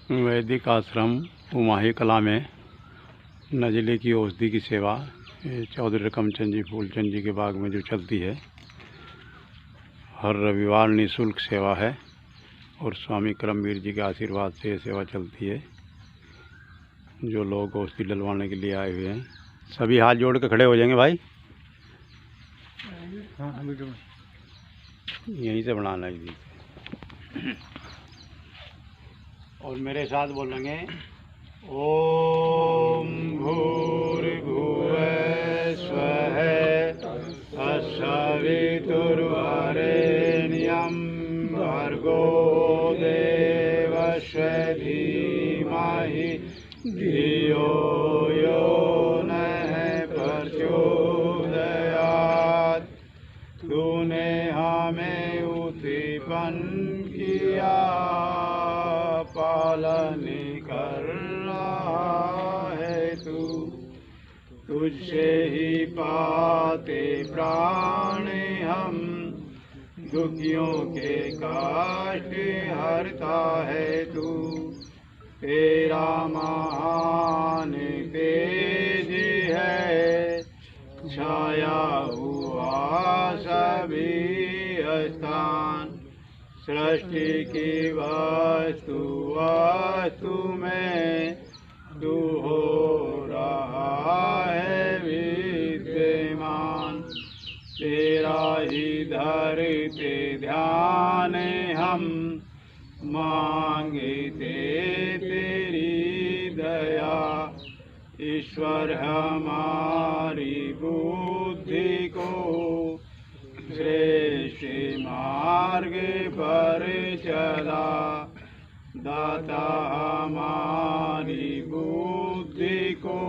वैदिक आश्रम उमाही कला में नज़ले की औषधि की सेवा चौधरी रकमचंद जी फूलचंद जी के बाग में जो चलती है, हर रविवार निःशुल्क सेवा है और स्वामी करमवीर जी के आशीर्वाद से ये सेवा चलती है। जो लोग औषधि डलवाने के लिए आए हुए हैं सभी हाथ जोड़ के खड़े हो जाएंगे भाई। यहीं से बनाना है जी। और मेरे साथ बोलेंगे ओम भूर्भुवः स्वः तत्सवितुर्वरेण्यं भर्गो देवस्य धीमहि धियो यो नः प्रचोदयात्। तूने हमें उत्पन्न किया, पालन कर रहा है तू। तुझसे ही पाते प्राण हम, दुखियों के कष्ट हरता है तू। तेरा महान तेज है, छाया हुआ सभी स्थान। सृष्टि की वस्तु में तू हो रहा है विद्यमान। तेरा ही धरते ध्यान हम, मांगते तेरी दया। ईश्वर हमारी बुद्धि को श्रेष्ठ मार्ग पर चला। दाता हमारी बुद्धि को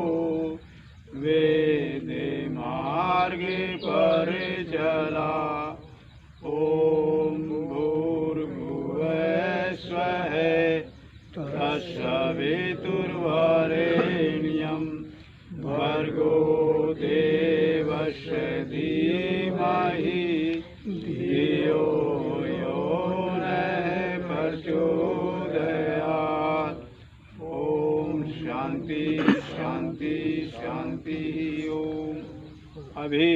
वेद मार्ग पर चला। ओम भूर्भुवः स्वः तत्सवितुर्वरेण्यं भर्गो देवस्य धीमहि धियो यो नः प्रचोदयात्। ओम शांति शांति शांति ओम। अभी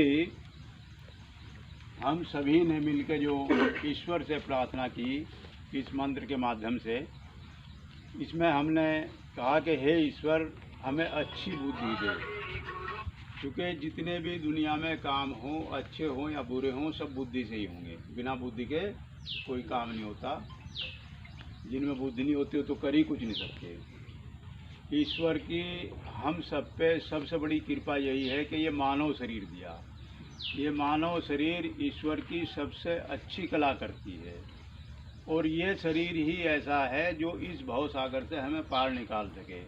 हम सभी ने मिलकर जो ईश्वर से प्रार्थना की इस मंत्र के माध्यम से, इसमें हमने कहा कि हे ईश्वर हमें अच्छी बुद्धि दे। क्योंकि जितने भी दुनिया में काम हों, अच्छे हों या बुरे हों, सब बुद्धि से ही होंगे। बिना बुद्धि के कोई काम नहीं होता। जिनमें बुद्धि नहीं होती हो तो कर ही कुछ नहीं सकते। ईश्वर की हम सब पे सबसे बड़ी कृपा यही है कि ये मानव शरीर दिया। ये मानव शरीर ईश्वर की सबसे अच्छी कला करती है और ये शरीर ही ऐसा है जो इस भव सागर से हमें पार निकाल सके।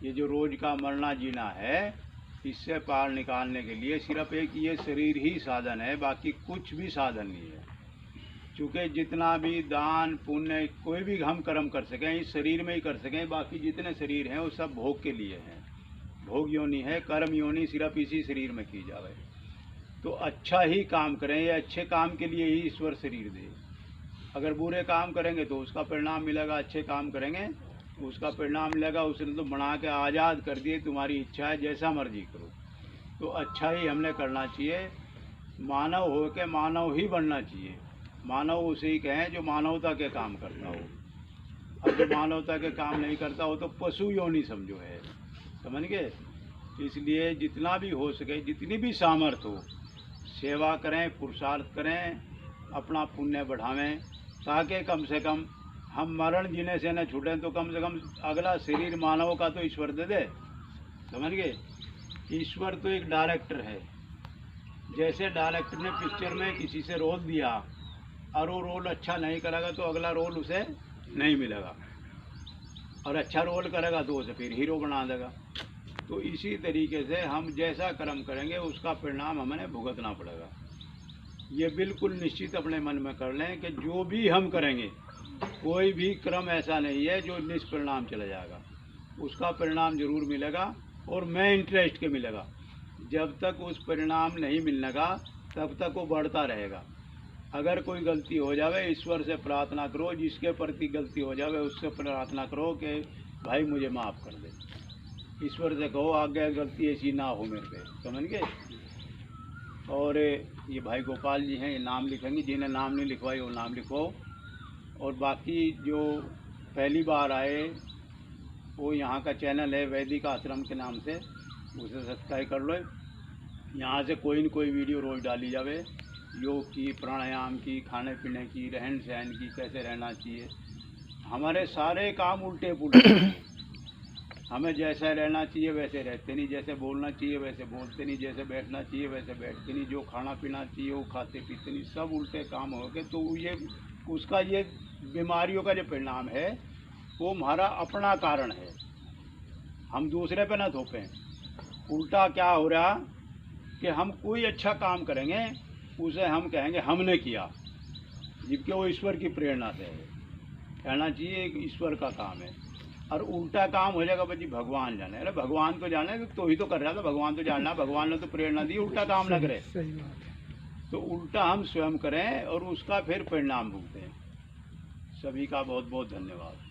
ये जो रोज़ का मरना जीना है, इससे पार निकालने के लिए सिर्फ एक ये शरीर ही साधन है, बाकी कुछ भी साधन नहीं है। क्योंकि जितना भी दान पुण्य कोई भी हम कर्म कर सकें इस शरीर में ही कर सकें, बाकी जितने शरीर हैं वो सब भोग के लिए हैं। भोग योनि है, कर्म योनि सिर्फ इसी शरीर में की जावे। तो अच्छा ही काम करें, ये अच्छे काम के लिए ही ईश्वर शरीर दे। अगर बुरे काम करेंगे तो उसका परिणाम मिलेगा, अच्छे काम करेंगे उसका परिणाम मिलेगा। उसने तो बना के आज़ाद कर दिए, तुम्हारी इच्छा है जैसा मर्जी करो। तो अच्छा ही हमने करना चाहिए। मानव हो के मानव ही बनना चाहिए। मानव उसे ही कहें जो मानवता के काम करता हो। अब जो मानवता के काम नहीं करता हो तो पशु योनि समझो है, समझ गए। इसलिए जितना भी हो सके, जितनी भी सामर्थ्य हो, सेवा करें, पुरुषार्थ करें, अपना पुण्य बढ़ावें, ताकि कम से कम हम मरण जीने से न छूटें। तो कम से कम अगला शरीर मानव का तो ईश्वर दे दे, समझ गए। ईश्वर तो एक डायरेक्टर है। जैसे डायरेक्टर ने पिक्चर में किसी से रोल दिया और वो रोल अच्छा नहीं करेगा तो अगला रोल उसे नहीं मिलेगा, और अच्छा रोल करेगा तो उसे फिर हीरो बना देगा। तो इसी तरीके से हम जैसा कर्म करेंगे उसका परिणाम हमें भुगतना पड़ेगा। ये बिल्कुल निश्चित अपने मन में कर लें कि जो भी हम करेंगे, कोई भी कर्म ऐसा नहीं है जो निष्परिणाम चला जाएगा। उसका परिणाम जरूर मिलेगा और मैं इंटरेस्ट के मिलेगा। जब तक उस परिणाम नहीं मिलने का तब तक वो बढ़ता रहेगा। अगर कोई गलती हो जावे ईश्वर से प्रार्थना करो, जिसके प्रति गलती हो जावे उससे प्रार्थना करो कि भाई मुझे माफ़ कर दे। ईश्वर से कहो आगे गलती ऐसी ना हो मेरे पे, समझ गए। और ये भाई गोपाल जी हैं, ये नाम लिखेंगे, जिन्हें नाम नहीं लिखवाई वो नाम लिखो। और बाकी जो पहली बार आए वो यहाँ का चैनल है वैदिक आश्रम के नाम से, उसे सब्सक्राइब कर लो। यहाँ से कोई न कोई वीडियो रोज़ डाली जावे, योग की, प्राणायाम की, खाने पीने की, रहन सहन की, कैसे रहना चाहिए। हमारे सारे काम उल्टे पुल्टे, हमें जैसा रहना चाहिए वैसे रहते नहीं, जैसे बोलना चाहिए वैसे बोलते नहीं, जैसे बैठना चाहिए वैसे बैठते नहीं, जो खाना पीना चाहिए वो खाते पीते नहीं, सब उल्टे काम हो गए। तो ये उसका ये बीमारियों का जो परिणाम है वो हमारा अपना कारण है, हम दूसरे पे ना थोपें। उल्टा क्या हो रहा कि हम कोई अच्छा काम करेंगे उसे हम कहेंगे हमने किया, जबकि वो ईश्वर की प्रेरणा से है। कहना चाहिए कि ईश्वर का काम है, और उल्टा काम हो जाएगा भाई भगवान जाने। अरे भगवान को जाने तो ही तो कर रहा था, भगवान तो जानना, भगवान ने तो प्रेरणा दी, उल्टा काम ना करे। सही बात है। तो उल्टा हम स्वयं करें और उसका फिर परिणाम भुगतें। सभी का बहुत बहुत धन्यवाद।